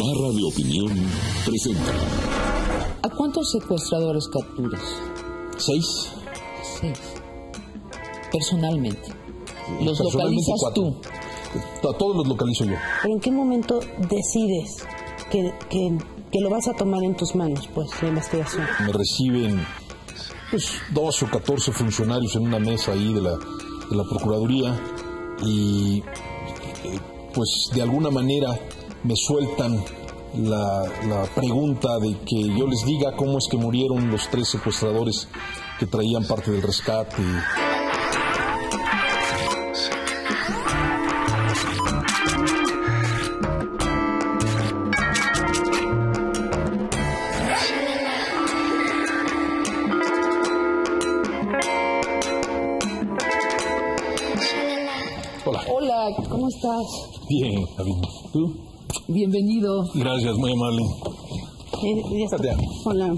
Barra de Opinión presenta. ¿A cuántos secuestradores capturas? 6. 6. Personalmente. ¿Los localizas 4. tú? A todos los localizo yo. ¿Pero en qué momento decides que lo vas a tomar en tus manos, pues, la investigación? Me reciben 12 o 14 funcionarios en una mesa ahí de la Procuraduría y pues de alguna manera me sueltan la pregunta de que yo les diga cómo es que murieron los 3 secuestradores que traían parte del rescate. Hola. Hola, ¿cómo estás? Bien, David. ¿Tú? Bienvenido. Gracias, muy amable. Ya está. Katia. Hola.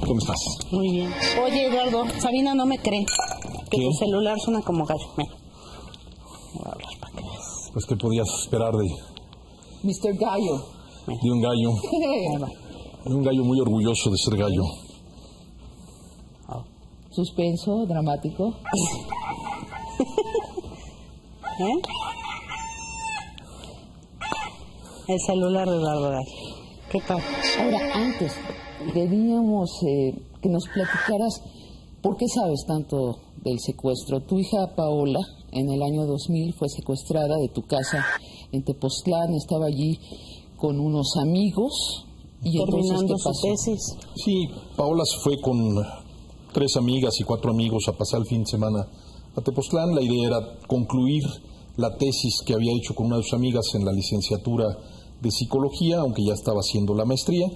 ¿Cómo estás? Muy bien. Oye, Eduardo, Sabina no me cree que ¿Qué? tu celular suena como gallo. Ven. Voy a hablar para que veas. Pues, ¿qué podías esperar de Mr. Gallo. un gallo? Ahí va. De un gallo muy orgulloso de ser gallo. Suspenso, dramático. ¿Eh? El celular de Eduardo Gallo. ¿Qué tal? Ahora, antes, queríamos que nos platicaras por qué sabes tanto del secuestro. Tu hija Paola, en el año 2000, fue secuestrada de tu casa en Tepoztlán. Estaba allí con unos amigos. Y Terminando entonces, ¿qué su pasó? tesis. Sí, Paola se fue con 3 amigas y 4 amigos a pasar el fin de semana a Tepoztlán. La idea era concluir la tesis que había hecho con una de sus amigas en la licenciatura de Psicología, aunque ya estaba haciendo la maestría.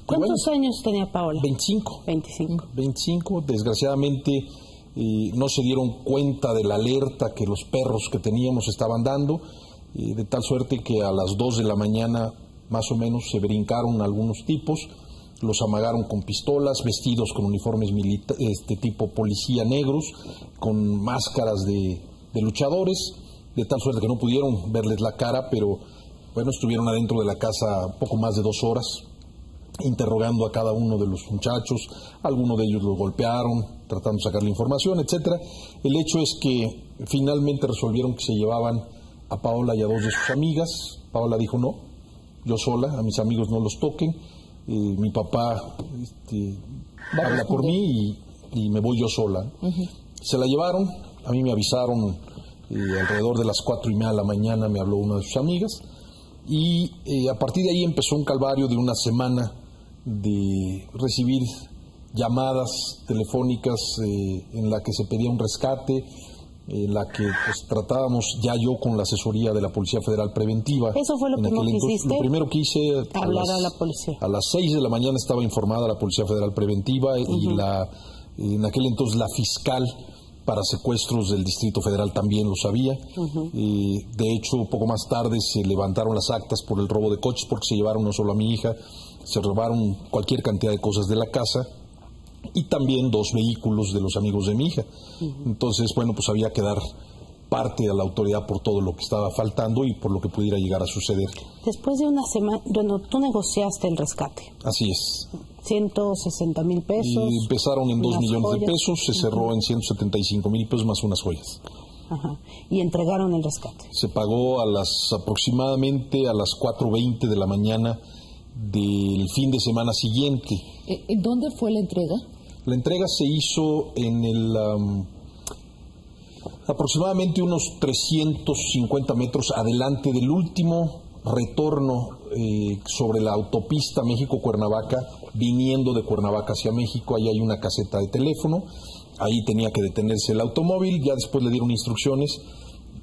¿Cuántos años tenía Paola? 25. 25. Desgraciadamente no se dieron cuenta de la alerta que los perros que teníamos estaban dando, de tal suerte que a las 2 de la mañana más o menos se brincaron algunos tipos, los amagaron con pistolas, vestidos con uniformes tipo policía negros, con máscaras de luchadores, de tal suerte que no pudieron verles la cara, pero bueno, estuvieron adentro de la casa poco más de 2 horas, interrogando a cada uno de los muchachos. Algunos de ellos los golpearon, tratando de sacar la información, etcétera. El hecho es que finalmente resolvieron que se llevaban a Paola y a 2 de sus amigas. Paola dijo no, yo sola, a mis amigos no los toquen. Mi papá habla por mí y me voy yo sola. Se la llevaron, a mí me avisaron alrededor de las 4:30 de la mañana, me habló una de sus amigas y a partir de ahí empezó un calvario de una semana de recibir llamadas telefónicas en la que se pedía un rescate, en la que pues, tratábamos ya yo con la asesoría de la Policía Federal Preventiva. ¿Eso fue lo primero que hiciste? Lo primero que hice... Hablar a la policía. A las 6 de la mañana estaba informada la Policía Federal Preventiva y en aquel entonces la fiscal para secuestros del Distrito Federal también lo sabía. De hecho, poco más tarde se levantaron las actas por el robo de coches porque se llevaron no solo a mi hija, se robaron cualquier cantidad de cosas de la casa y también 2 vehículos de los amigos de mi hija. Entonces, bueno, pues había que dar parte a la autoridad por todo lo que estaba faltando y por lo que pudiera llegar a suceder. Después de una semana, bueno, tú negociaste el rescate. Así es. 160,000 pesos. Y empezaron en 2 millones de pesos, se cerró en 175,000 pesos más unas joyas. Ajá. Y entregaron el rescate. Se pagó aproximadamente a las 4:20 de la mañana del fin de semana siguiente. ¿En dónde fue la entrega? La entrega se hizo en aproximadamente unos 350 metros adelante del último retorno sobre la autopista México-Cuernavaca, viniendo de Cuernavaca hacia México. Ahí hay una caseta de teléfono, ahí tenía que detenerse el automóvil, ya después le dieron instrucciones,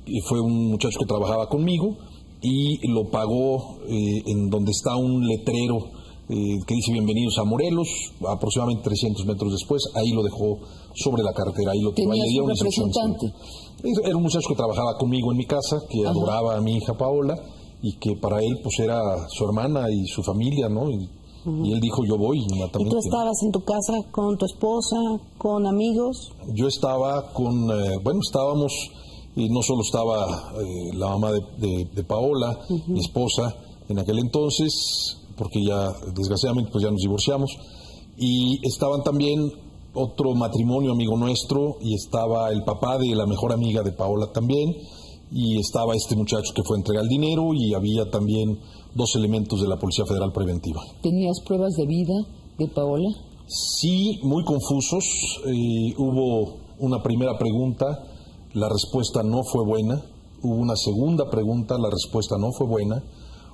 y fue un muchacho que trabajaba conmigo y lo pagó en donde está un letrero que dice bienvenidos a Morelos, aproximadamente 300 metros después, ahí lo dejó sobre la carretera, ahí lo ¿Tenías ahí le dieron un instrucciones. representante? Era un muchacho que trabajaba conmigo en mi casa, que adoraba a mi hija Paola y que para él pues era su hermana y su familia, ¿no? Y él dijo yo voy inmediatamente. ¿Y tú estabas en tu casa con tu esposa, con amigos? Yo estaba con, estábamos, no solo estaba la mamá de Paola, mi esposa en aquel entonces, porque ya desgraciadamente pues ya nos divorciamos, y estaban también otro matrimonio amigo nuestro, y estaba el papá de la mejor amiga de Paola también, y estaba este muchacho que fue a entregar el dinero, y había también 2 elementos de la Policía Federal Preventiva. ¿Tenías pruebas de vida de Paola? Sí, muy confusos. Hubo una primera pregunta, la respuesta no fue buena. Hubo una segunda pregunta, la respuesta no fue buena.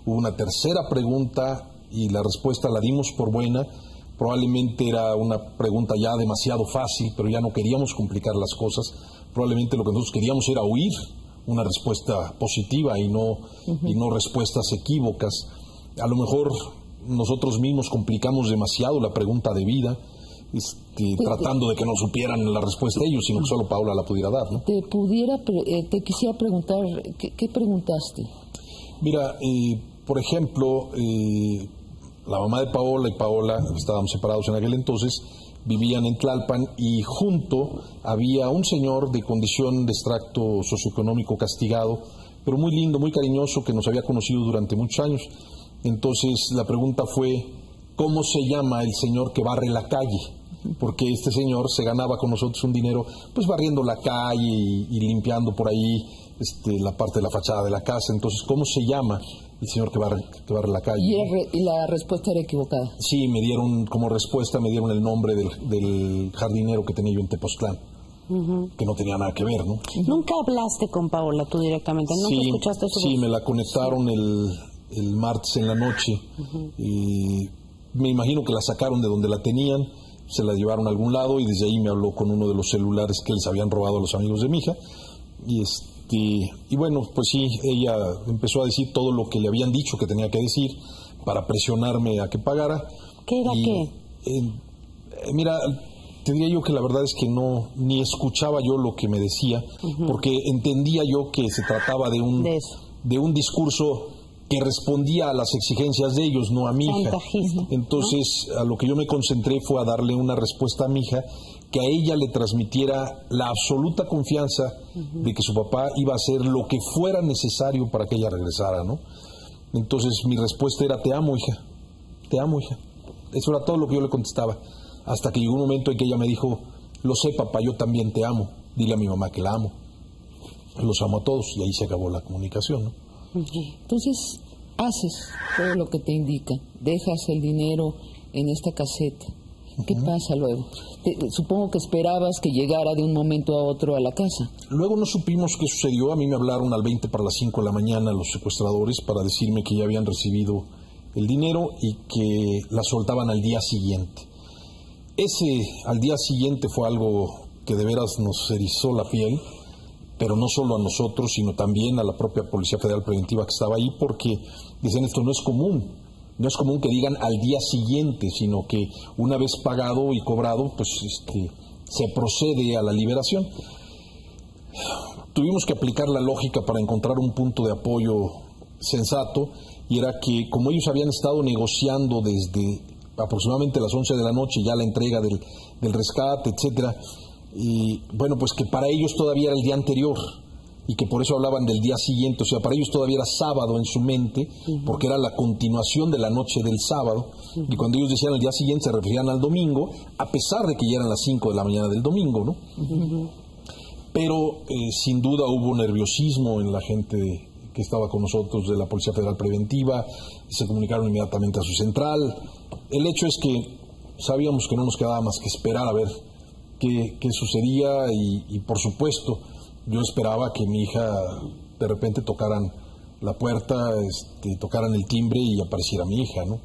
Hubo una tercera pregunta y la respuesta la dimos por buena. Probablemente era una pregunta ya demasiado fácil, pero ya no queríamos complicar las cosas. Probablemente lo que nosotros queríamos era oír una respuesta positiva y no respuestas equívocas. A lo mejor nosotros mismos complicamos demasiado la pregunta de vida, tratando de que no supieran la respuesta de ellos, sino que solo Paola la pudiera dar, ¿no? Te quisiera preguntar, ¿qué preguntaste? Mira, por ejemplo, la mamá de Paola y Paola, estábamos separados en aquel entonces, vivían en Tlalpan, y junto había un señor de condición de extracto socioeconómico castigado, pero muy lindo, muy cariñoso, que nos había conocido durante muchos años. Entonces la pregunta fue, ¿cómo se llama el señor que barre la calle? Porque este señor se ganaba con nosotros un dinero pues barriendo la calle y limpiando por ahí la parte de la fachada de la casa. Entonces, ¿cómo se llama el señor que barre la calle? ¿Y la respuesta era equivocada? Sí, como respuesta me dieron el nombre del jardinero que tenía yo en Tepoztlán, que no tenía nada que ver, ¿no? ¿Nunca hablaste con Paola tú directamente? ¿Nunca escuchaste su voz? Sí, me la conectaron el martes en la noche. Y me imagino que la sacaron de donde la tenían, se la llevaron a algún lado, y desde ahí me habló con uno de los celulares que les habían robado a los amigos de mi hija. Y bueno, pues sí, ella empezó a decir todo lo que le habían dicho que tenía que decir para presionarme a que pagara. ¿Qué era qué? Mira, te diría yo que la verdad es que ni escuchaba yo lo que me decía, porque entendía yo que se trataba de un discurso que respondía a las exigencias de ellos, no a mi hija. Entonces, ¿no? A lo que yo me concentré fue a darle una respuesta a mi hija, que a ella le transmitiera la absoluta confianza de que su papá iba a hacer lo que fuera necesario para que ella regresara, ¿no? Entonces mi respuesta era, te amo, hija, te amo, hija. Eso era todo lo que yo le contestaba, hasta que llegó un momento en que ella me dijo, lo sé, papá, yo también te amo, dile a mi mamá que la amo. Los amo a todos, y ahí se acabó la comunicación, ¿no? Entonces, haces todo lo que te indica, dejas el dinero en esta caseta. ¿Qué pasa luego? Supongo que esperabas que llegara de un momento a otro a la casa. Luego no supimos qué sucedió. A mí me hablaron al 20 para las 5 de la mañana los secuestradores para decirme que ya habían recibido el dinero y que la soltaban al día siguiente. Al día siguiente fue algo que de veras nos erizó la piel, pero no solo a nosotros, sino también a la propia Policía Federal Preventiva que estaba ahí, porque dicen, esto no es común. No es común que digan al día siguiente, sino que una vez pagado y cobrado, pues se procede a la liberación. Tuvimos que aplicar la lógica para encontrar un punto de apoyo sensato, y era que como ellos habían estado negociando desde aproximadamente las 11 de la noche ya la entrega del rescate, etcétera, y bueno, pues que para ellos todavía era el día anterior, y que por eso hablaban del día siguiente, o sea, para ellos todavía era sábado en su mente, porque era la continuación de la noche del sábado, y cuando ellos decían el día siguiente se referían al domingo, a pesar de que ya eran las 5 de la mañana del domingo, ¿no? Pero sin duda hubo nerviosismo en la gente que estaba con nosotros de la Policía Federal Preventiva, se comunicaron inmediatamente a su central. El hecho es que sabíamos que no nos quedaba más que esperar a ver qué sucedía, y por supuesto yo esperaba que mi hija de repente tocaran la puerta, tocaran el timbre y apareciera mi hija, ¿no?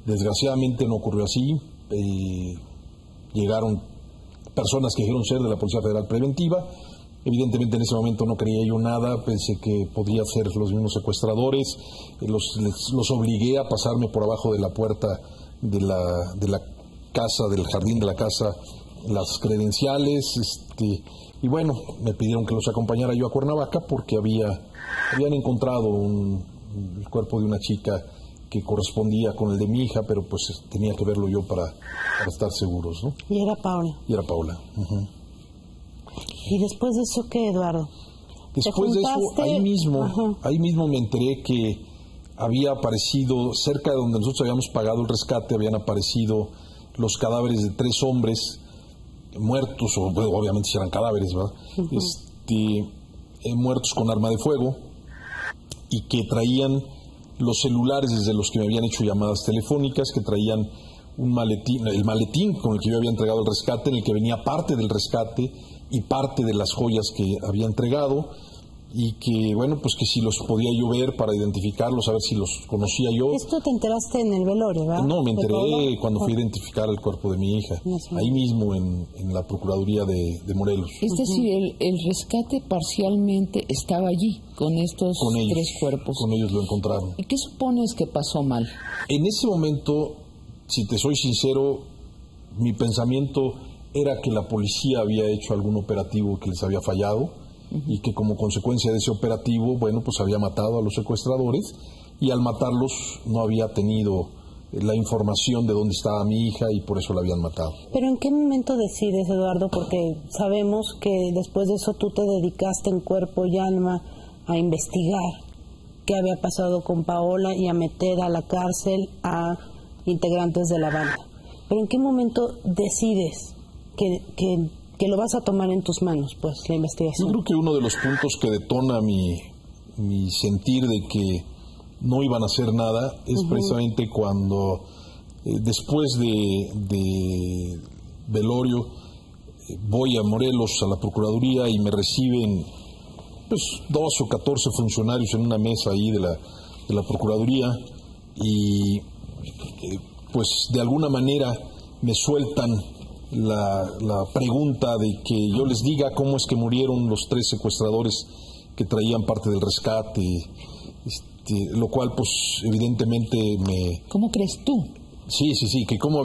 Desgraciadamente no ocurrió así. Llegaron personas que dijeron ser de la Policía Federal Preventiva. Evidentemente en ese momento no creía yo nada, pensé que podían ser los mismos secuestradores. Los obligué a pasarme por abajo de la puerta de la casa, del jardín de la casa, las credenciales, y bueno, me pidieron que los acompañara yo a Cuernavaca porque habían encontrado el cuerpo de una chica que correspondía con el de mi hija, pero pues tenía que verlo yo para estar seguros, ¿no? Y era Paola. Y era Paola. ¿Y después de eso qué, Eduardo? Después de eso, ahí mismo me enteré que había aparecido, cerca de donde nosotros habíamos pagado el rescate, habían aparecido los cadáveres de 3 hombres muertos, o bueno, obviamente eran cadáveres, ¿verdad? Muertos con arma de fuego, y que traían los celulares desde los que me habían hecho llamadas telefónicas, que traían un maletín, el maletín con el que yo había entregado el rescate, en el que venía parte del rescate y parte de las joyas que había entregado, y que, bueno, pues que si los podía yo ver para identificarlos, a ver si los conocía yo. ¿Esto te enteraste en el velorio, verdad? No, me enteré cuando fui a identificar el cuerpo de mi hija, ahí mismo en la Procuraduría de Morelos. Es decir, el rescate parcialmente estaba allí, con estos 3 cuerpos. Con ellos lo encontraron. ¿Y qué supones que pasó mal? En ese momento, si te soy sincero, mi pensamiento era que la policía había hecho algún operativo que les había fallado, y que como consecuencia de ese operativo, bueno, pues había matado a los secuestradores, y al matarlos no había tenido la información de dónde estaba mi hija y por eso la habían matado. Pero ¿en qué momento decides, Eduardo? Porque sabemos que después de eso tú te dedicaste en cuerpo y alma a investigar qué había pasado con Paola y a meter a la cárcel a integrantes de la banda. Pero ¿en qué momento decides que lo vas a tomar en tus manos, pues, la investigación? Yo creo que uno de los puntos que detona mi sentir de que no iban a hacer nada es precisamente cuando, después de velorio, voy a Morelos, a la Procuraduría, y me reciben pues 12 o 14 funcionarios en una mesa ahí de la Procuraduría, y pues de alguna manera me sueltan la pregunta de que yo les diga cómo es que murieron los 3 secuestradores que traían parte del rescate, lo cual pues evidentemente me... ¿Cómo crees tú? Sí, que cómo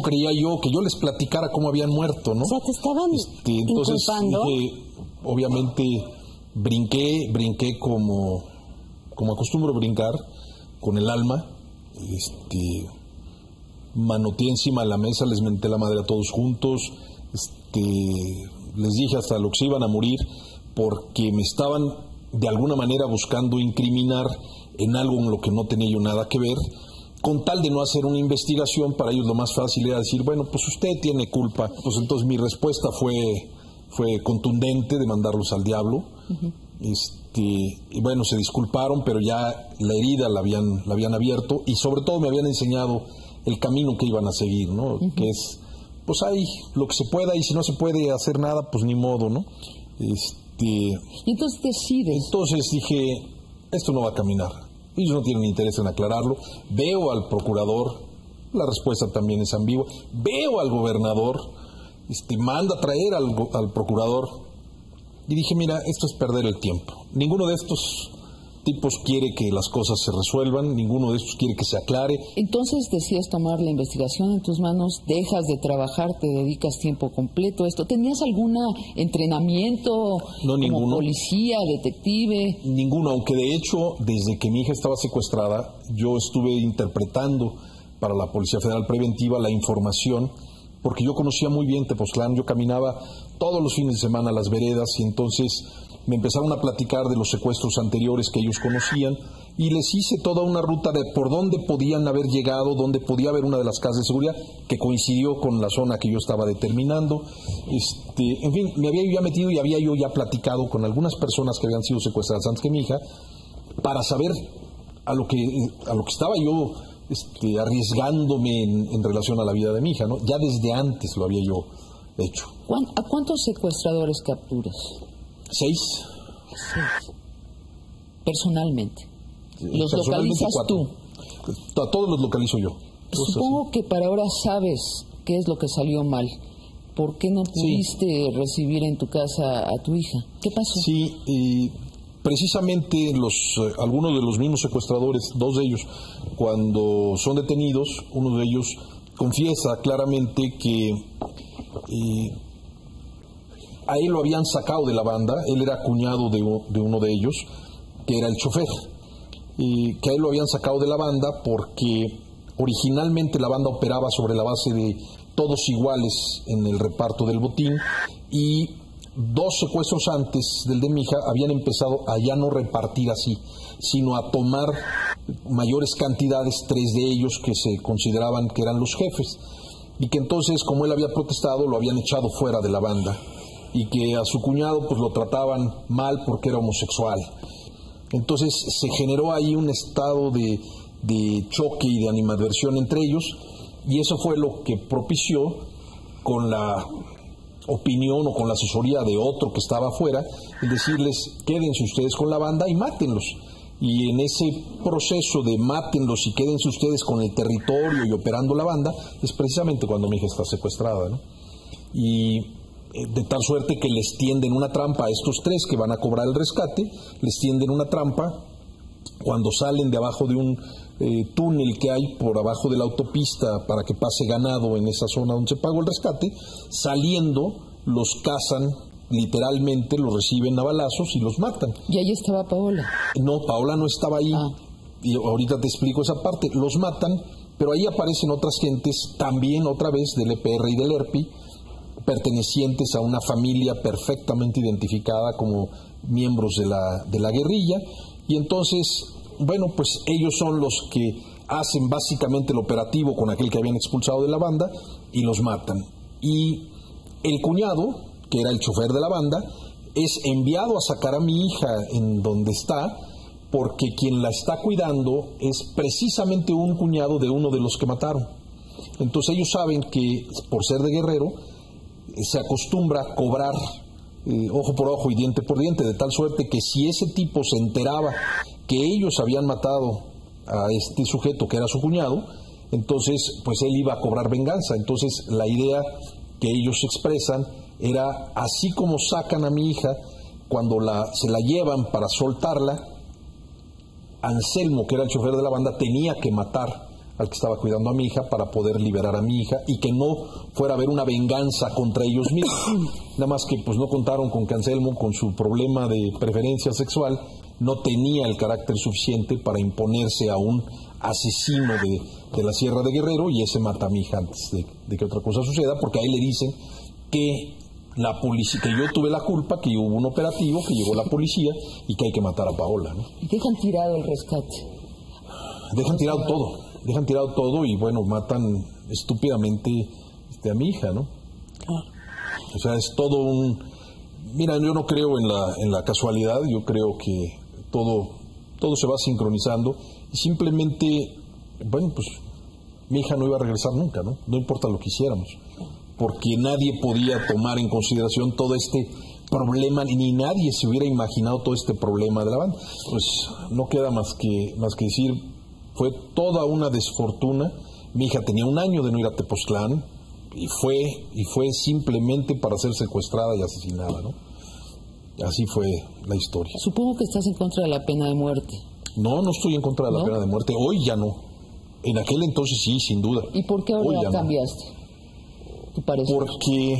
creía yo que yo les platicara cómo habían muerto, ¿no? O sea, te estaban entonces inculpando. Dije, obviamente brinqué como acostumbro brincar, con el alma, manoteé encima de la mesa, les menté la madre a todos juntos, les dije hasta lo que se iban a morir, porque me estaban de alguna manera buscando incriminar en algo en lo que no tenía yo nada que ver, con tal de no hacer una investigación. Para ellos lo más fácil era decir, bueno, pues usted tiene culpa. Pues entonces mi respuesta fue contundente, de mandarlos al diablo. Y bueno, se disculparon, pero ya la herida la habían abierto, y sobre todo me habían enseñado el camino que iban a seguir, ¿no? Que es, pues hay lo que se pueda, y si no se puede hacer nada, pues ni modo, ¿no? Y entonces decides. Entonces dije, esto no va a caminar. Ellos no tienen interés en aclararlo. Veo al procurador, la respuesta también es ambigua. Veo al gobernador, manda a traer al procurador, y dije, mira, esto es perder el tiempo. Ninguno de estos tipos quiere que las cosas se resuelvan, ninguno de estos quiere que se aclare. Entonces decides tomar la investigación en tus manos, dejas de trabajar, te dedicas tiempo completo a esto. ¿Tenías algún entrenamiento? No, ninguno. Como policía, detective. Ninguno, aunque de hecho, desde que mi hija estaba secuestrada, yo estuve interpretando para la Policía Federal Preventiva la información, porque yo conocía muy bien Tepoztlán, yo caminaba todos los fines de semana a las veredas, y entonces me empezaron a platicar de los secuestros anteriores que ellos conocían, y les hice toda una ruta de por dónde podían haber llegado, dónde podía haber una de las casas de seguridad, que coincidió con la zona que yo estaba determinando. En fin, me había yo ya metido y había yo ya platicado con algunas personas que habían sido secuestradas antes que mi hija, para saber a lo que estaba yo arriesgándome en relación a la vida de mi hija, ¿no? Ya desde antes lo había yo hecho. ¿A cuántos secuestradores capturas? 6. Personalmente. ¿Los localizas 4. tú? A todos los localizo yo. Supongo que para ahora sabes qué es lo que salió mal. ¿Por qué no pudiste recibir en tu casa a tu hija? ¿Qué pasó? Sí, precisamente algunos de los mismos secuestradores, 2 de ellos, cuando son detenidos, uno de ellos confiesa claramente que a él lo habían sacado de la banda. Él era cuñado de uno de ellos, que era el chofer, y que a él lo habían sacado de la banda porque originalmente la banda operaba sobre la base de todos iguales en el reparto del botín, y 2 secuestros antes del de mi hija habían empezado a ya no repartir así, sino a tomar mayores cantidades, 3 de ellos que se consideraban que eran los jefes, y que entonces, como él había protestado, lo habían echado fuera de la banda, y que a su cuñado pues lo trataban mal porque era homosexual. Entonces se generó ahí un estado de choque y de animadversión entre ellos, y eso fue lo que propició, con la opinión o con la asesoría de otro que estaba afuera, el decirles: quédense ustedes con la banda y mátenlos. Y en ese proceso de mátenlos y quédense ustedes con el territorio y operando la banda, es precisamente cuando mi hija está secuestrada, ¿no? Y de tal suerte que les tienden una trampa a estos 3 que van a cobrar el rescate, les tienden una trampa cuando salen de abajo de un túnel que hay por abajo de la autopista para que pase ganado en esa zona donde se pagó el rescate. Saliendo, los cazan, literalmente los reciben a balazos y los matan. ¿Y ahí estaba Paola? No, Paola no estaba ahí. Y ahorita te explico esa parte. Los matan, pero ahí aparecen otras gentes, también otra vez del EPR y del ERPI, pertenecientes a una familia perfectamente identificada como miembros de la guerrilla. Y entonces, bueno, pues ellos son los que hacen básicamente el operativo con aquel que habían expulsado de la banda y los matan. Y el cuñado, que era el chofer de la banda, es enviado a sacar a mi hija en donde está, porque quien la está cuidando es precisamente un cuñado de uno de los que mataron. Entonces ellos saben que, por ser de Guerrero, se acostumbra a cobrar ojo por ojo y diente por diente, de tal suerte que si ese tipo se enteraba que ellos habían matado a este sujeto que era su cuñado, entonces pues él iba a cobrar venganza. Entonces la idea que ellos expresan era: así como sacan a mi hija, cuando se la llevan para soltarla, Anselmo, que era el chofer de la banda, tenía que matar al que estaba cuidando a mi hija para poder liberar a mi hija y que no fuera a haber una venganza contra ellos mismos. Nada más que pues no contaron con que Anselmo, con su problema de preferencia sexual, no tenía el carácter suficiente para imponerse a un asesino de la Sierra de Guerrero, y ese mata a mi hija antes de que otra cosa suceda, porque ahí le dicen que la policía, que yo tuve la culpa, que hubo un operativo, que llegó la policía y que hay que matar a Paola, ¿no? Y dejan tirado el rescate. Dejan tirado todo y bueno, matan estúpidamente a mi hija, ¿no? O sea, es todo un... Mira, yo no creo en la casualidad, yo creo que todo se va sincronizando y simplemente, bueno, pues mi hija no iba a regresar nunca, ¿no? No importa lo que hiciéramos, porque nadie podía tomar en consideración todo este problema, ni nadie se hubiera imaginado todo este problema de la banda. Pues no queda más que decir, fue toda una desfortuna. Mi hija tenía 1 año de no ir a Tepoztlán y fue simplemente para ser secuestrada y asesinada, ¿no? Así fue la historia. Supongo que estás en contra de la pena de muerte. No estoy en contra de la pena de muerte. Hoy ya no. En aquel entonces sí, sin duda. ¿Y por qué ahora cambiaste? ¿Te parece? Porque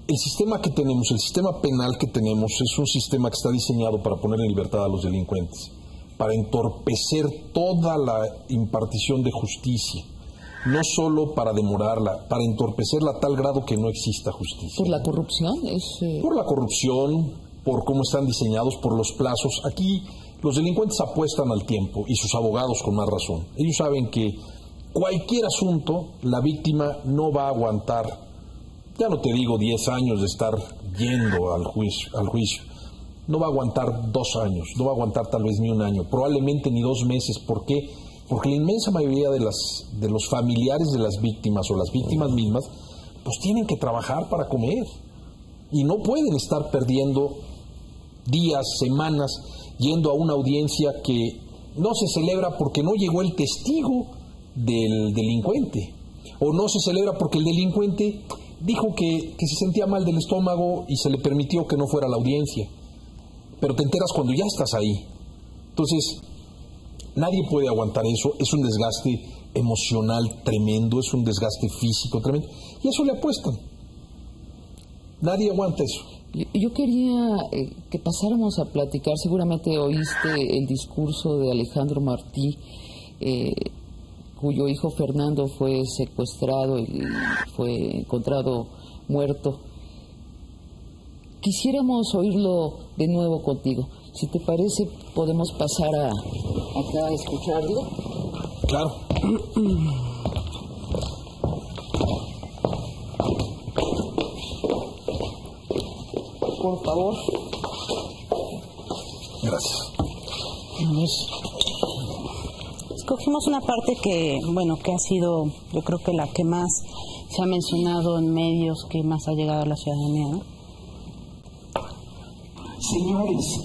el sistema que tenemos, el sistema penal que tenemos, es un sistema que está diseñado para poner en libertad a los delincuentes, para entorpecer toda la impartición de justicia, no solo para demorarla, para entorpecerla a tal grado que no exista justicia. ¿Por la corrupción? Por la corrupción, por cómo están diseñados, por los plazos. Aquí los delincuentes apuestan al tiempo, y sus abogados con más razón. Ellos saben que cualquier asunto, la víctima no va a aguantar, ya no te digo 10 años de estar yendo al juicio. No va a aguantar 2 años, no va a aguantar tal vez ni 1 año, probablemente ni 2 meses. ¿Por qué? Porque la inmensa mayoría de los familiares de las víctimas o las víctimas mismas, pues tienen que trabajar para comer y no pueden estar perdiendo días, semanas, yendo a una audiencia que no se celebra porque no llegó el testigo del delincuente, o no se celebra porque el delincuente dijo que se sentía mal del estómago y se le permitió que no fuera a la audiencia. Pero te enteras cuando ya estás ahí. Entonces, nadie puede aguantar eso. Es un desgaste emocional tremendo, es un desgaste físico tremendo. Y eso le apuestan. Nadie aguanta eso. Yo quería que pasáramos a platicar. Seguramente oíste el discurso de Alejandro Martí, cuyo hijo Fernando fue secuestrado y fue encontrado muerto. Quisiéramos oírlo de nuevo contigo. Si te parece, podemos pasar a acá escucharlo. Claro. Por favor. Gracias. Escogimos una parte que ha sido, yo creo que la que más se ha mencionado en medios, que más ha llegado a la ciudadanía, ¿no? Señores,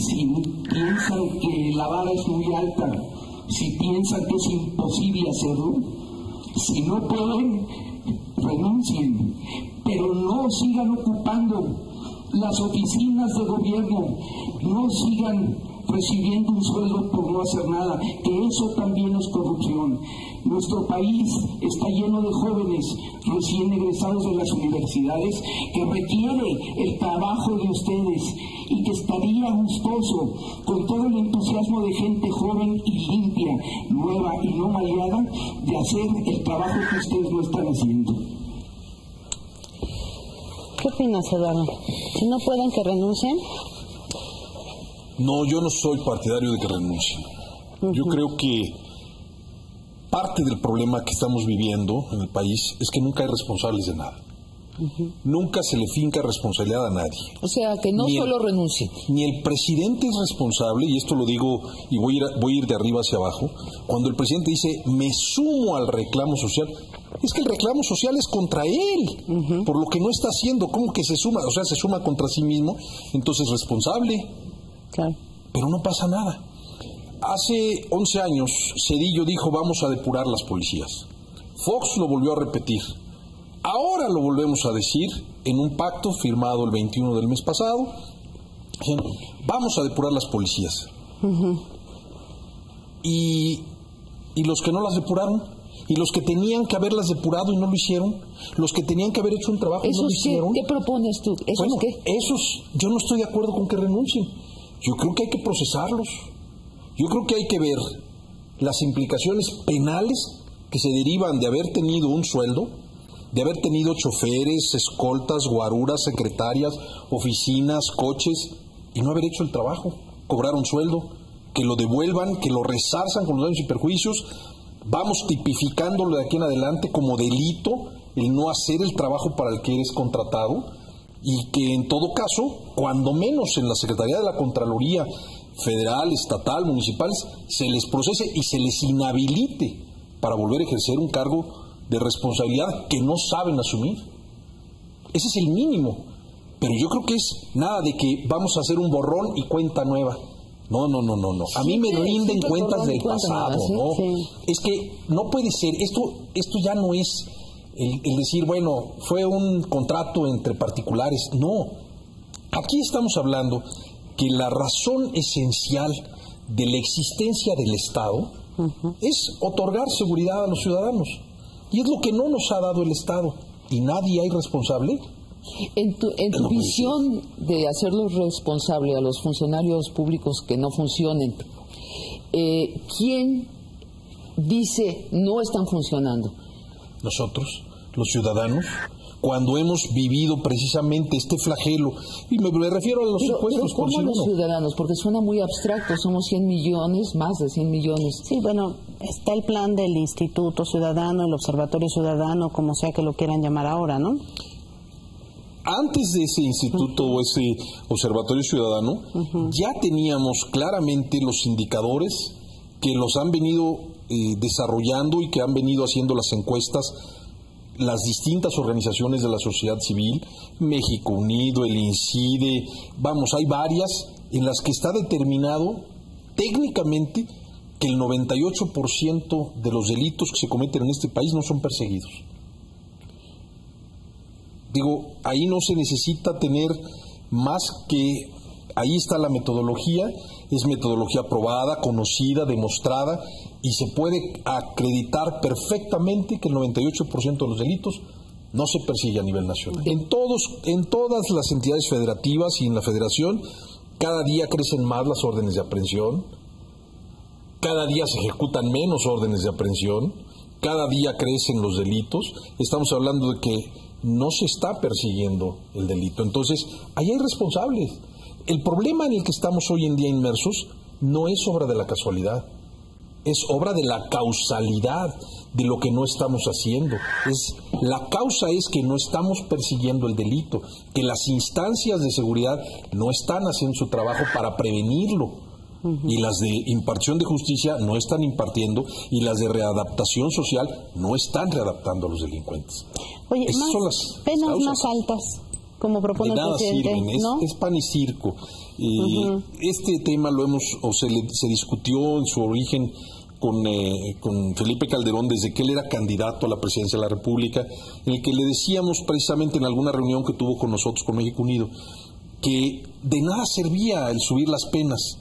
si piensan que la vara es muy alta, si piensan que es imposible hacerlo, si no pueden, renuncien, pero no sigan ocupando las oficinas de gobierno, no sigan recibiendo un sueldo por no hacer nada, que eso también es corrupción. Nuestro país está lleno de jóvenes recién egresados de las universidades que requiere el trabajo de ustedes y que estaría gustoso con todo el entusiasmo de gente joven y limpia, nueva y no maleada, de hacer el trabajo que ustedes no están haciendo. ¿Qué opinas, Eduardo? Si no pueden, que renuncien. No, yo no soy partidario de que renuncien. Yo creo que parte del problema que estamos viviendo en el país es que nunca hay responsables de nada. Nunca se le finca responsabilidad a nadie. O sea, que no solo renuncien. Ni el presidente es responsable, y esto lo digo y voy a ir de arriba hacia abajo. Cuando el presidente dice, me sumo al reclamo social, es que el reclamo social es contra él, por lo que no está haciendo. ¿Cómo que se suma? O sea, se suma contra sí mismo, entonces responsable. Claro. Pero no pasa nada. Hace 11 años, Zedillo dijo, vamos a depurar las policías. Fox lo volvió a repetir. Ahora lo volvemos a decir en un pacto firmado el 21 del mes pasado. Vamos a depurar las policías. Y los que no las depuraron, y los que tenían que haberlas depurado y no lo hicieron, los que tenían que haber hecho un trabajo y no lo hicieron. ¿Qué propones tú? Bueno, esos, yo no estoy de acuerdo con que renuncien. Yo creo que hay que procesarlos. Yo creo que hay que ver las implicaciones penales que se derivan de haber tenido un sueldo, de haber tenido choferes, escoltas, guaruras, secretarias, oficinas, coches, y no haber hecho el trabajo, cobrar un sueldo, que lo devuelvan, que lo resarzan con los daños y perjuicios. Vamos tipificándolo de aquí en adelante como delito el no hacer el trabajo para el que eres contratado, y que en todo caso, cuando menos en la Secretaría de la Contraloría Federal, Estatal, Municipales, se les procese y se les inhabilite para volver a ejercer un cargo de responsabilidad que no saben asumir. Ese es el mínimo. Pero yo creo que es nada de que vamos a hacer un borrón y cuenta nueva. No. A mí me rinden cuentas del pasado, ¿no? Sí. Es que no puede ser. Esto ya no es el decir, bueno, fue un contrato entre particulares. No. Aquí estamos hablando que la razón esencial de la existencia del Estado es otorgar seguridad a los ciudadanos. Y es lo que no nos ha dado el Estado. ¿Y nadie hay responsable? En tu visión de hacerlos responsables a los funcionarios públicos que no funcionen, ¿quién dice no están funcionando? Nosotros, los ciudadanos, cuando hemos vivido precisamente este flagelo, y me refiero a los supuestos. Pero ¿cómo los ciudadanos? Porque suena muy abstracto, somos 100 millones, más de 100 millones. Sí, bueno, está el plan del Instituto Ciudadano, el Observatorio Ciudadano, como sea que lo quieran llamar ahora, ¿no? Antes de ese instituto o ese Observatorio Ciudadano, ya teníamos claramente los indicadores que los han venido desarrollando y que han venido haciendo las encuestas las distintas organizaciones de la sociedad civil, México Unido, el INCIDE, hay varias en las que está determinado técnicamente que el 98% de los delitos que se cometen en este país no son perseguidos. Digo, ahí no se necesita tener más que, ahí está la metodología, es metodología probada, conocida, demostrada, y se puede acreditar perfectamente que el 98% de los delitos no se persigue a nivel nacional. En todas las entidades federativas y en la federación, cada día crecen más las órdenes de aprehensión, cada día se ejecutan menos órdenes de aprehensión, cada día crecen los delitos. Estamos hablando de que no se está persiguiendo el delito. Entonces, ahí hay responsables. El problema en el que estamos hoy en día inmersos no es obra de la casualidad, es obra de la causalidad de lo que no estamos haciendo. La causa es que no estamos persiguiendo el delito, que las instancias de seguridad no están haciendo su trabajo para prevenirlo. Y las de impartición de justicia no están impartiendo, y las de readaptación social no están readaptando a los delincuentes. Oye, esas son las penas causas. Más altas, como propone el presidente, sirven, ¿no? es pan y circo. Este tema se discutió en su origen con Felipe Calderón desde que él era candidato a la presidencia de la República, en el que le decíamos precisamente en alguna reunión que tuvo con nosotros, con México Unido, que de nada servía el subir las penas,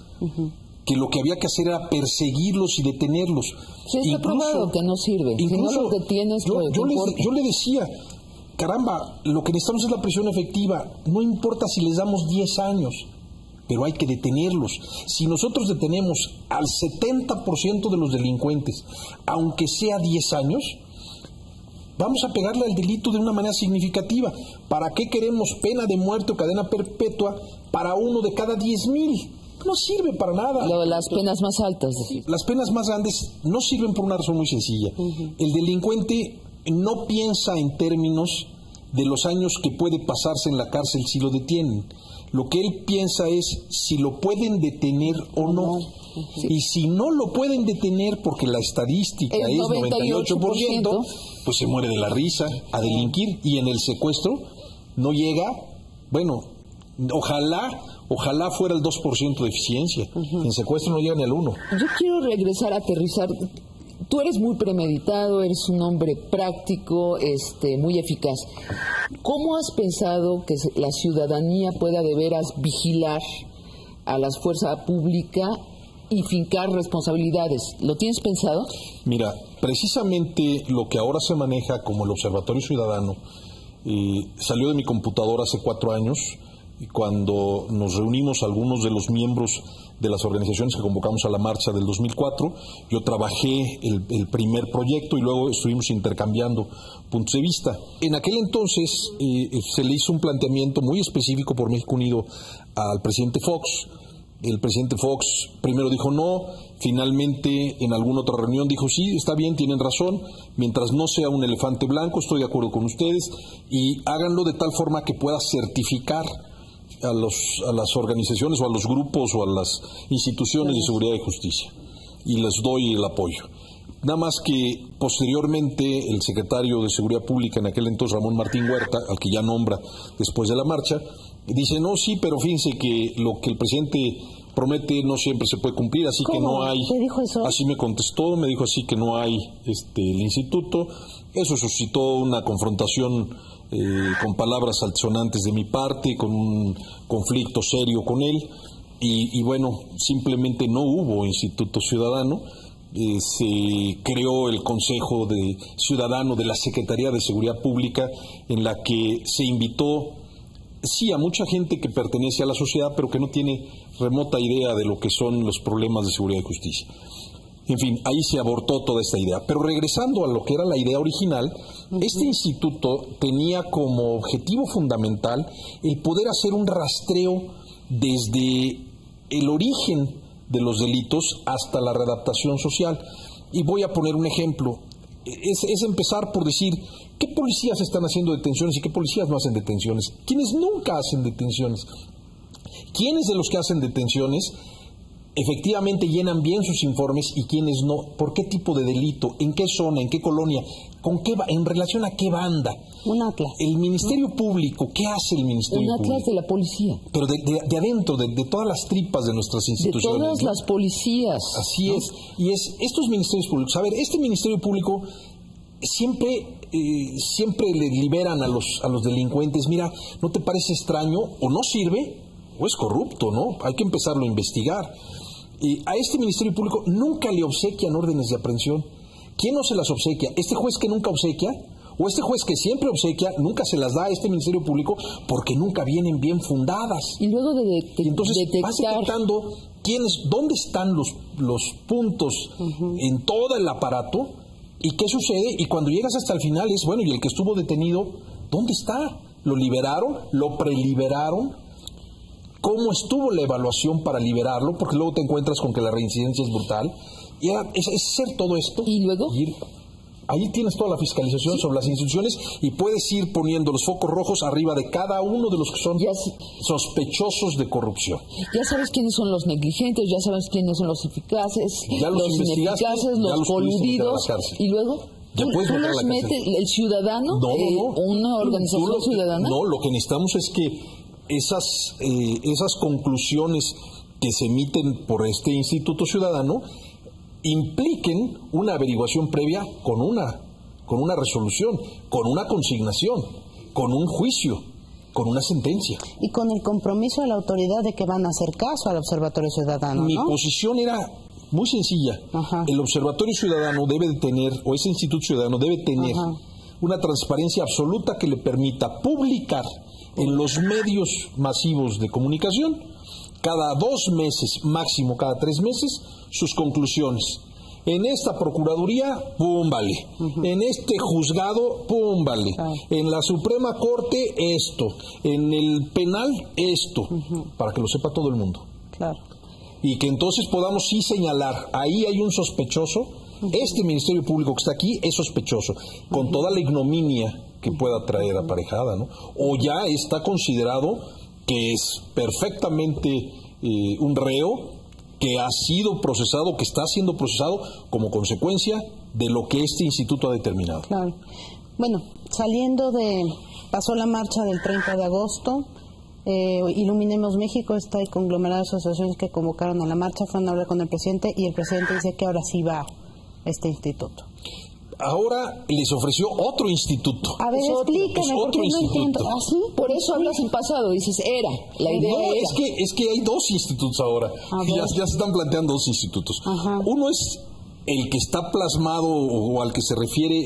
que lo que había que hacer era perseguirlos y detenerlos. Sí, está probado que no sirve. Si no los detienes, yo le decía, caramba, lo que necesitamos es la prisión efectiva. No importa si les damos 10 años, pero hay que detenerlos. Si nosotros detenemos al 70% de los delincuentes, aunque sea 10 años, vamos a pegarle al delito de una manera significativa. ¿Para qué queremos pena de muerte o cadena perpetua para 1 de cada 10,000? No sirve para nada. Las penas más altas. Las penas más grandes no sirven por una razón muy sencilla. El delincuente no piensa en términos de los años que puede pasarse en la cárcel si lo detienen. Lo que él piensa es si lo pueden detener o no. Y si no lo pueden detener, porque la estadística es 98%, pues se muere de la risa a delinquir. Y en el secuestro no llega, ojalá fuera el 2% de eficiencia. En secuestro no llega ni al 1%. Yo quiero regresar a aterrizar. Tú eres muy premeditado, eres un hombre práctico, muy eficaz. ¿Cómo has pensado que la ciudadanía pueda de veras vigilar a la fuerza pública y fincar responsabilidades? ¿Lo tienes pensado? Mira, precisamente lo que ahora se maneja como el Observatorio Ciudadano salió de mi computadora hace 4 años, y cuando nos reunimos algunos de los miembros de las organizaciones que convocamos a la marcha del 2004, yo trabajé el primer proyecto y luego estuvimos intercambiando puntos de vista. En aquel entonces se le hizo un planteamiento muy específico por México Unido al presidente Fox. El presidente Fox primero dijo no, finalmente en alguna otra reunión dijo sí, está bien, tienen razón, mientras no sea un elefante blanco, estoy de acuerdo con ustedes, y háganlo de tal forma que pueda certificar a las organizaciones o a los grupos o a las instituciones de seguridad y justicia, y les doy el apoyo. Nada más que posteriormente el secretario de Seguridad Pública en aquel entonces, Ramón Martín Huerta, al que ya nombra después de la marcha, dice no, sí, pero fíjense que lo que el presidente promete no siempre se puede cumplir, así que no hay. ¿Te dijo eso? Así me contestó, me dijo así que no hay el instituto. Eso suscitó una confrontación con palabras altisonantes de mi parte, con un conflicto serio con él, y bueno, simplemente no hubo Instituto Ciudadano. Se creó el Consejo Ciudadano de la Secretaría de Seguridad Pública, en la que se invitó, sí, a mucha gente que pertenece a la sociedad, pero que no tiene remota idea de lo que son los problemas de seguridad y justicia. En fin, ahí se abortó toda esta idea. Pero regresando a lo que era la idea original, este instituto tenía como objetivo fundamental el poder hacer un rastreo desde el origen de los delitos hasta la readaptación social. Y voy a poner un ejemplo. Es empezar por decir, ¿qué policías están haciendo detenciones y qué policías no hacen detenciones? ¿Quiénes nunca hacen detenciones? ¿Quiénes de los que hacen detenciones efectivamente llenan bien sus informes y quiénes no? ¿Por qué tipo de delito? ¿En qué zona? ¿En qué colonia? ¿En relación a qué banda? Un atlas. El Ministerio Público, ¿qué hace el Ministerio Público? Un atlas de la policía. Pero de adentro, de todas las tripas de nuestras instituciones. De todas las policías. Así es. Y estos ministerios públicos. A ver, este Ministerio Público siempre le liberan a los delincuentes. Mira, ¿no te parece extraño? ¿O no sirve? ¿O es corrupto? ¿No? Hay que empezarlo a investigar. A este Ministerio Público nunca le obsequian órdenes de aprehensión. ¿Quién no se las obsequia? ¿Este juez que nunca obsequia? ¿O este juez que siempre obsequia nunca se las da a este Ministerio Público porque nunca vienen bien fundadas? Y luego y entonces vas detectando dónde están los puntos en todo el aparato y qué sucede, y cuando llegas hasta el final es, bueno, y el que estuvo detenido, ¿dónde está? ¿Lo liberaron? ¿Lo preliberaron? cómo estuvo la evaluación para liberarlo, porque luego te encuentras con que la reincidencia es brutal. Y es hacer todo esto. ¿Y luego? Ahí tienes toda la fiscalización sobre las instituciones y puedes ir poniendo los focos rojos arriba de cada uno de los que son sospechosos de corrupción. Ya sabes quiénes son los negligentes, ya sabes quiénes son los eficaces, los ineficaces, los coludidos. Y luego, ¿tú los metes, el ciudadano? ¿Una organización ciudadana? No, lo que necesitamos es que esas conclusiones que se emiten por este Instituto Ciudadano impliquen una averiguación previa con una resolución, con una consignación, con un juicio, con una sentencia. Y con el compromiso de la autoridad de que van a hacer caso al Observatorio Ciudadano, ¿no? Mi posición era muy sencilla. Ajá. El Observatorio Ciudadano debe de tener, o ese Instituto Ciudadano debe tener una transparencia absoluta que le permita publicar en los medios masivos de comunicación cada 2 meses, máximo cada 3 meses, sus conclusiones. En esta Procuraduría, pum, vale. En este juzgado, pum, vale. En la Suprema Corte, esto. En el penal, esto. Para que lo sepa todo el mundo. Claro. Y que entonces podamos sí señalar, ahí hay un sospechoso, este Ministerio Público que está aquí es sospechoso, con toda la ignominia que pueda traer aparejada, ¿no? O ya está considerado que es perfectamente un reo que ha sido procesado, que está siendo procesado como consecuencia de lo que este instituto ha determinado. Claro. Bueno, pasó la marcha del 30 de agosto, Iluminemos México, está el conglomerado de asociaciones que convocaron a la marcha, fueron a hablar con el presidente y el presidente dice que ahora sí va este instituto. Ahora les ofreció otro instituto. A ver, explícame, porque no entiendo. ¿Ah, sí? Por eso hablas en pasado, dices, la idea era. Es que hay 2 institutos ahora. Ya se están planteando 2 institutos. Uno es el que está plasmado o al que se refiere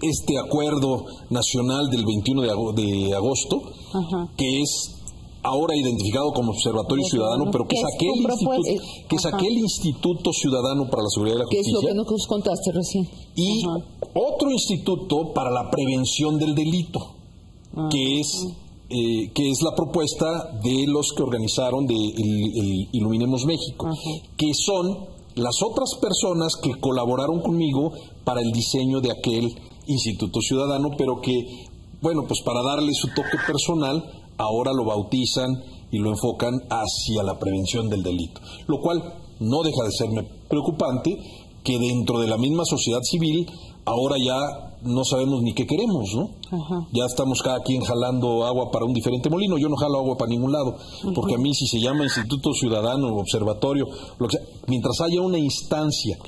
este acuerdo nacional del 21 de agosto, que es ahora identificado como Observatorio Ciudadano, pero que es aquel Instituto Ciudadano para la Seguridad y la Justicia. Que es lo que nos contaste recién. Y otro instituto para la prevención del delito, que es la propuesta de los que organizaron de Iluminemos México, que son las otras personas que colaboraron conmigo para el diseño de aquel Instituto Ciudadano, pero que, bueno, pues para darle su toque personal, ahora lo bautizan y lo enfocan hacia la prevención del delito, lo cual no deja de serme preocupante que dentro de la misma sociedad civil ahora ya no sabemos ni qué queremos, ¿no? Ya estamos cada quien jalando agua para un diferente molino. Yo no jalo agua para ningún lado, porque a mí si se llama Instituto Ciudadano, Observatorio, lo que sea, mientras haya una instancia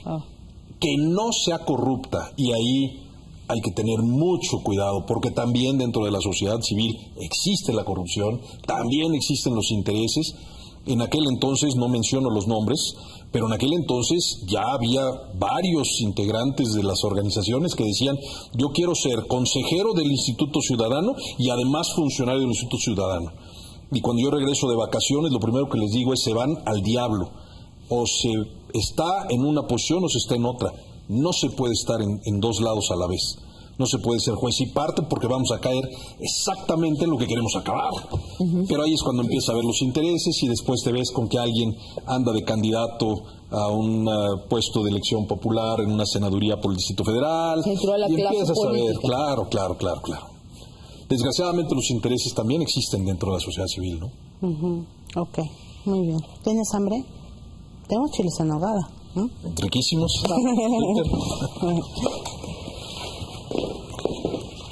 que no sea corrupta, y ahí hay que tener mucho cuidado, porque también dentro de la sociedad civil existe la corrupción, también existen los intereses. En aquel entonces, no menciono los nombres, pero en aquel entonces ya había varios integrantes de las organizaciones que decían, yo quiero ser consejero del Instituto Ciudadano y además funcionario del Instituto Ciudadano. Y cuando yo regreso de vacaciones, lo primero que les digo es, se van al diablo. O se está en una posición o se está en otra. No se puede estar en 2 lados a la vez. No se puede ser juez y parte porque vamos a caer exactamente en lo que queremos acabar. Pero ahí es cuando empieza a ver los intereses y después te ves con que alguien anda de candidato a un puesto de elección popular en una senaduría por el Distrito Federal. Se entró a la y clase empiezas política. a ver, claro. Desgraciadamente los intereses también existen dentro de la sociedad civil, ¿no? Ok, muy bien. ¿Tienes hambre? Tengo chiles en nogada. Riquísimos.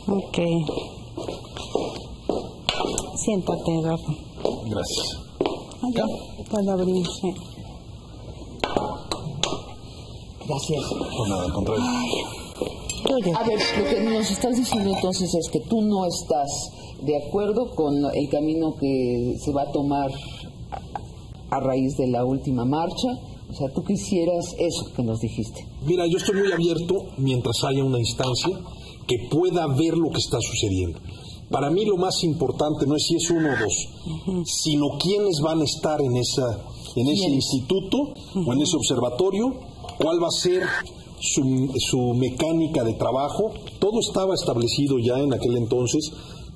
Ok. Siéntate, Rafa. Gracias. Ya, puedo abrir, sí. Gracias. Pues nada, al contrario. A ver, lo que nos estás diciendo entonces es que tú no estás de acuerdo con el camino que se va a tomar a raíz de la última marcha. O sea, tú quisieras eso que nos dijiste. Mira, yo estoy muy abierto mientras haya una instancia que pueda ver lo que está sucediendo. Para mí lo más importante no es si es 1 o 2, sino quiénes van a estar en ese instituto o en ese observatorio, cuál va a ser su mecánica de trabajo. Todo estaba establecido ya en aquel entonces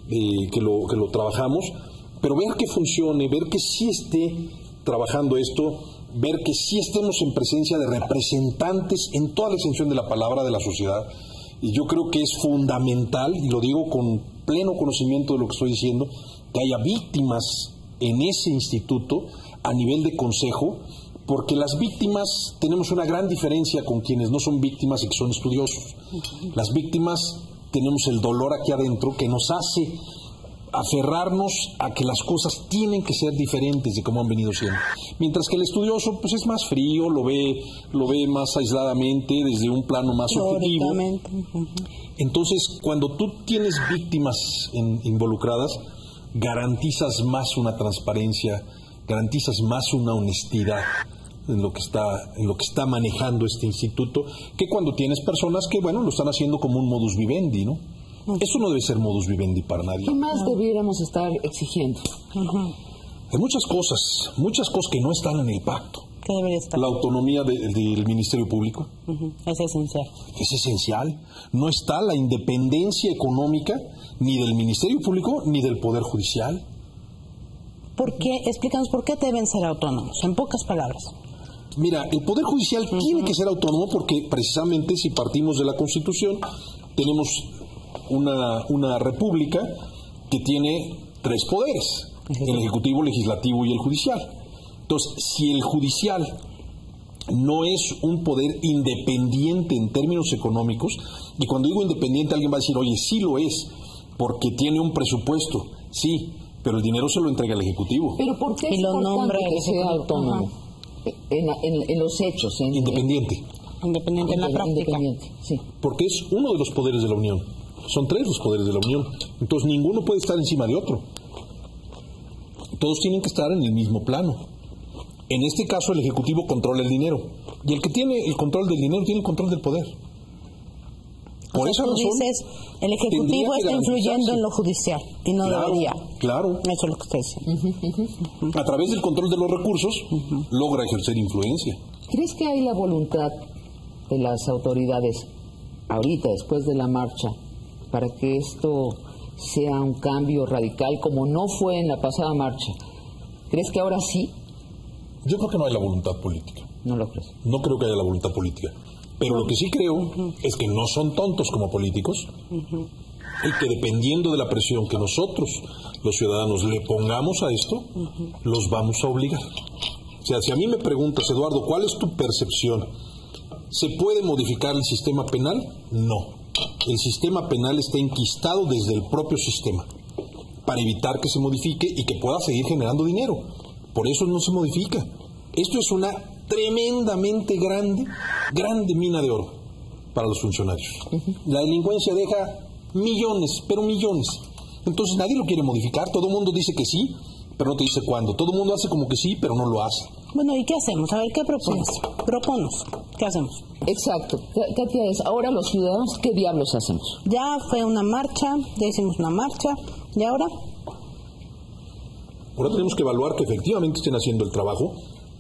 que lo trabajamos, pero ver que funcione, ver que sí esté trabajando esto, ver que sí estemos en presencia de representantes en toda la extensión de la palabra de la sociedad. Y yo creo que es fundamental, y lo digo con pleno conocimiento de lo que estoy diciendo, que haya víctimas en ese instituto a nivel de consejo, porque las víctimas tenemos una gran diferencia con quienes no son víctimas y que son estudiosos. Las víctimas tenemos el dolor aquí adentro que nos hace aferrarnos a que las cosas tienen que ser diferentes de como han venido siendo. Mientras que el estudioso pues es más frío, lo ve más aisladamente, desde un plano más objetivo. Entonces, cuando tú tienes víctimas involucradas, garantizas más una transparencia, garantizas más una honestidad en lo que está manejando este instituto, que cuando tienes personas que, bueno, lo están haciendo como un modus vivendi, ¿no? Eso no debe ser modus vivendi para nadie. ¿Qué más debiéramos estar exigiendo? Hay muchas cosas que no están en el pacto. ¿Qué debería estar? La autonomía del Ministerio Público. Es esencial. Es esencial. No está la independencia económica ni del Ministerio Público ni del Poder Judicial. ¿Por qué? Explícanos por qué deben ser autónomos, en pocas palabras. Mira, el Poder Judicial tiene que ser autónomo porque precisamente si partimos de la Constitución tenemos una república que tiene 3 poderes, el Ejecutivo, el Legislativo y el Judicial. Entonces, si el Judicial no es un poder independiente en términos económicos, y cuando digo independiente alguien va a decir, oye, sí lo es, porque tiene un presupuesto, sí, pero el dinero se lo entrega al Ejecutivo. ¿Pero por qué y es lo importante nombra que sea autónomo? En los hechos. Independiente. Independiente en la práctica. Independiente, sí. Porque es uno de los poderes de la Unión. Son 3 los poderes de la Unión. Entonces ninguno puede estar encima de otro. Todos tienen que estar en el mismo plano. En este caso el Ejecutivo controla el dinero. Y el que tiene el control del dinero tiene el control del poder. Por esa razón, dices, el Ejecutivo está influyendo en lo judicial y no debería. Claro. Eso es lo que usted dice. A través del control de los recursos logra ejercer influencia. ¿Crees que hay la voluntad de las autoridades ahorita, después de la marcha, para que esto sea un cambio radical como no fue en la pasada marcha? ¿Crees que ahora sí? Yo creo que no hay la voluntad política. ¿No lo crees? No creo que haya la voluntad política. Pero lo que sí creo es que no son tontos como políticos y que dependiendo de la presión que nosotros, los ciudadanos, le pongamos a esto, los vamos a obligar. O sea, si a mí me preguntas, Eduardo, ¿cuál es tu percepción? ¿Se puede modificar el sistema penal? No. El sistema penal está enquistado desde el propio sistema para evitar que se modifique y que pueda seguir generando dinero. Por eso no se modifica. Esto es una tremendamente grande mina de oro para los funcionarios. La delincuencia deja millones, pero millones. Entonces nadie lo quiere modificar. Todo el mundo dice que sí, pero no te dice cuándo. Todo el mundo hace como que sí, pero no lo hace. Bueno, ¿y qué hacemos? A ver, ¿qué propones? Proponos. ¿Qué hacemos? Exacto. Katia, ahora los ciudadanos, ¿qué diablos hacemos? Ya fue una marcha, ya hicimos una marcha, ¿y ahora? Ahora tenemos que evaluar que efectivamente estén haciendo el trabajo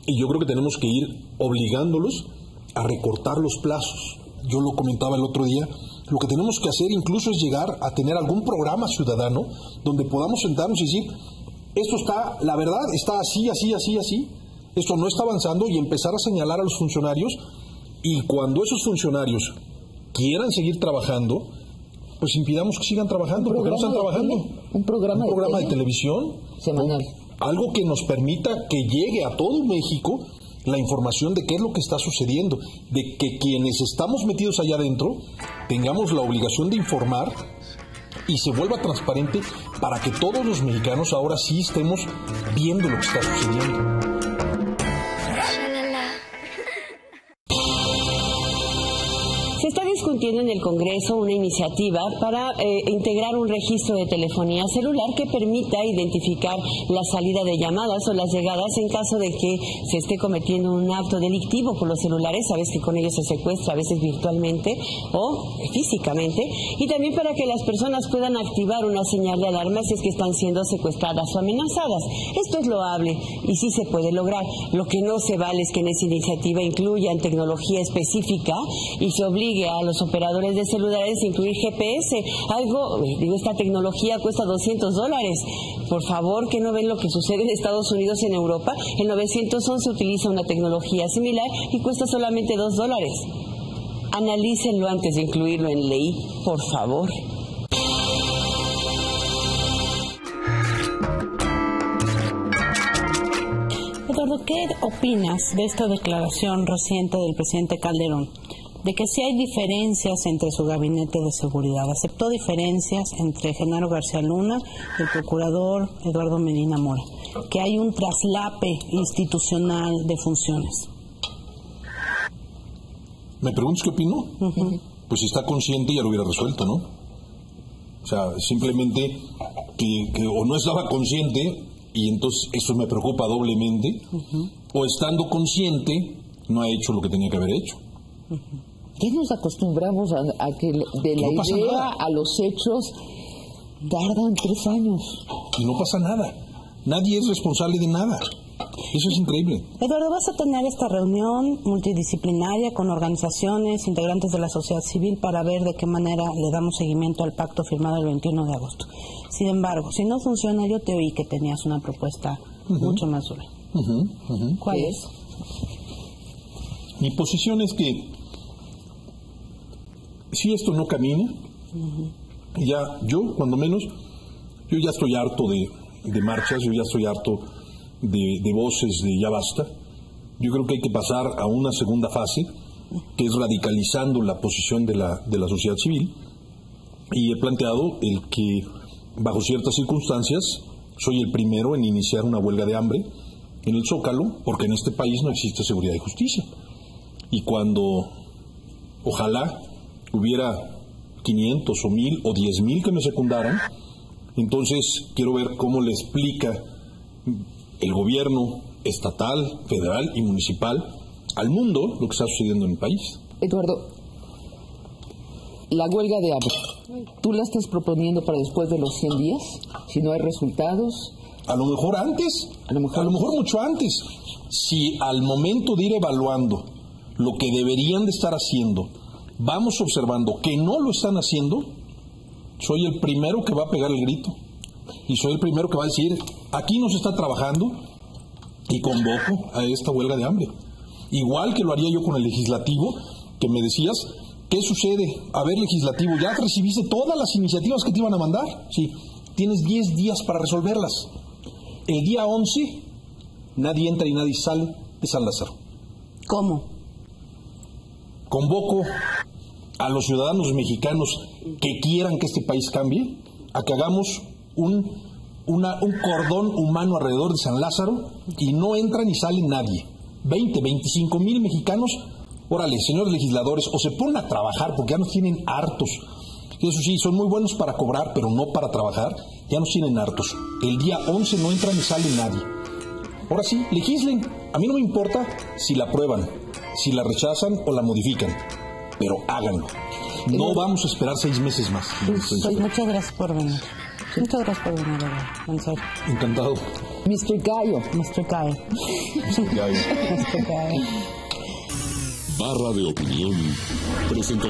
y yo creo que tenemos que ir obligándolos a recortar los plazos. Yo lo comentaba el otro día, lo que tenemos que hacer incluso es llegar a tener algún programa ciudadano donde podamos sentarnos y decir, esto está, la verdad, está así, esto no está avanzando y empezar a señalar a los funcionarios y cuando esos funcionarios quieran seguir trabajando, pues impidamos que sigan trabajando porque no están trabajando. Un programa de televisión semanal. Algo que nos permita que llegue a todo México la información de qué es lo que está sucediendo, de que quienes estamos metidos allá adentro tengamos la obligación de informar y se vuelva transparente para que todos los mexicanos ahora sí estemos viendo lo que está sucediendo. Se está discutiendo en el Congreso una iniciativa para integrar un registro de telefonía celular que permita identificar la salida de llamadas o las llegadas en caso de que se esté cometiendo un acto delictivo por los celulares. Sabes que con ellos se secuestra a veces virtualmente o físicamente, y también para que las personas puedan activar una señal de alarma si es que están siendo secuestradas o amenazadas. Esto es loable y sí se puede lograr. Lo que no se vale es que en esa iniciativa incluyan tecnología específica y se obligue obligue a los operadores de celulares a incluir GPS. Esta tecnología cuesta $200. Por favor, ¿que no ven lo que sucede en Estados Unidos y en Europa? El 911 utiliza una tecnología similar y cuesta solamente $2. Analícenlo antes de incluirlo en ley, por favor. Eduardo, ¿qué opinas de esta declaración reciente del presidente Calderón? De que sí hay diferencias entre su gabinete de seguridad. Aceptó diferencias entre Genaro García Luna y el procurador Eduardo Medina Mora. Que hay un traslape institucional de funciones. ¿Me preguntas qué opino? Pues si está consciente ya lo hubiera resuelto, ¿no? O sea, simplemente que o no estaba consciente, y entonces eso me preocupa doblemente, o estando consciente no ha hecho lo que tenía que haber hecho. ¿Qué nos acostumbramos a que de la idea a los hechos tardan 3 años? Y no pasa nada. Nadie es responsable de nada. Eso es increíble. Eduardo, vas a tener esta reunión multidisciplinaria con organizaciones, integrantes de la sociedad civil para ver de qué manera le damos seguimiento al pacto firmado el 21 de agosto. Sin embargo, si no funciona, yo te oí que tenías una propuesta mucho más dura. ¿Cuál es? Mi posición es que si esto no camina, yo, cuando menos, yo ya estoy harto de marchas, yo ya estoy harto de voces de ya basta. Yo creo que hay que pasar a una segunda fase, que es radicalizando la posición de la sociedad civil, y he planteado el que bajo ciertas circunstancias soy el primero en iniciar una huelga de hambre en el Zócalo, porque en este país no existe seguridad y justicia. Y cuando ojalá hubiera 500 o 1000 o 10,000 que me secundaran, entonces quiero ver cómo le explica el gobierno estatal, federal y municipal al mundo lo que está sucediendo en el país. Eduardo, la huelga de hambre, ¿tú la estás proponiendo para después de los 100 días? Si no hay resultados. A lo mejor antes, a lo mejor mucho antes. Si al momento de ir evaluando lo que deberían de estar haciendo, vamos observando que no lo están haciendo, soy el primero que va a pegar el grito. Y soy el primero que va a decir, aquí no se está trabajando, y convoco a esta huelga de hambre. Igual que lo haría yo con el legislativo, que me decías, ¿qué sucede? A ver, legislativo, ¿ya recibiste todas las iniciativas que te iban a mandar? Sí, tienes 10 días para resolverlas. El día 11, nadie entra y nadie sale de San Lázaro. ¿Cómo? Convoco a los ciudadanos mexicanos que quieran que este país cambie, a que hagamos un cordón humano alrededor de San Lázaro y no entra ni sale nadie. 25 mil mexicanos, órale, señores legisladores, o se ponen a trabajar porque ya nos tienen hartos. Eso sí, son muy buenos para cobrar, pero no para trabajar, ya nos tienen hartos. El día 11 no entra ni sale nadie. Ahora sí, legislen. A mí no me importa si la aprueban, si la rechazan o la modifican, pero háganlo. No vamos a esperar 6 meses más. Muchas gracias por venir. Muchas gracias por venir, en serio. Encantado. Mr. Gallo. Mr. Gallo. Barra de Opinión presentó.